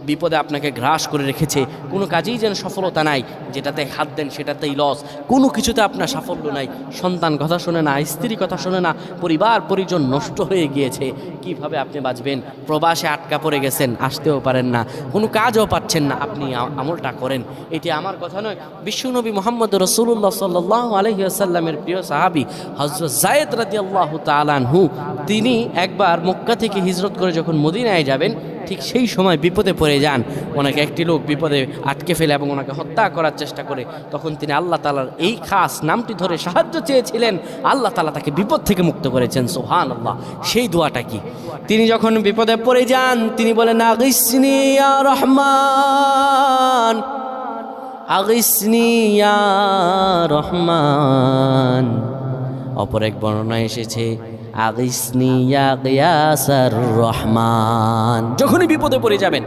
বিপদে আপনাকে গ্রাস করে রেখেছে, কোনো কাজেই যেন সফলতা নাই, যেটাতে হাত দেন সেটাতেই লস, কোনো কিছুতে আপনার সাফল্য নাই, সন্তান কথা শোনে না, স্ত্রী কথা শোনে না, পরিবার পরিজন নষ্ট হয়ে গিয়েছে, কিভাবে আপনি বাঁচবেন? প্রবাসে আটকা পড়ে গেছেন, আসতেও পারেন না, কোনো কাজও পাচ্ছেন না, আপনি আমলটা করেন। এটি আমার কথা নয়, বিশ্বনবী মুহাম্মদ রাসূলুল্লাহ সাল্লাল্লাহু আলাইহি ওয়াসাল্লামের প্রিয় সাহাবী হযরত যায়েদ রাদিয়াল্লাহু তাআলা আনহু, তিনি একবার মক্কা থেকে হিজরত করে যখন মদিনায় যাবেন, ঠিক সেই সময় বিপদে পড়ে যান। ওনাকে একটি লোক বিপদে আটকে ফেলে এবং ওনাকে হত্যা করার চেষ্টা করে। তখন তিনি আল্লাহ তাআলার এই খাস নামটি ধরে সাহায্য চেয়েছিলেন, আল্লাহ তাআলা তাকে বিপদ থেকে মুক্ত করেছেন। সুবহানাল্লাহ। সেই দোয়াটা কি? তিনি যখন বিপদে পড়ে যান, তিনি বলেন, আগিসনি ইয়া রহমান, আগিসনি ইয়া রহমান। অপর এক বর্ণনা এসেছে, আগিসনি ইয়া গিয়াসার রহমান। যখনই বিপদে পড়ে যাবেন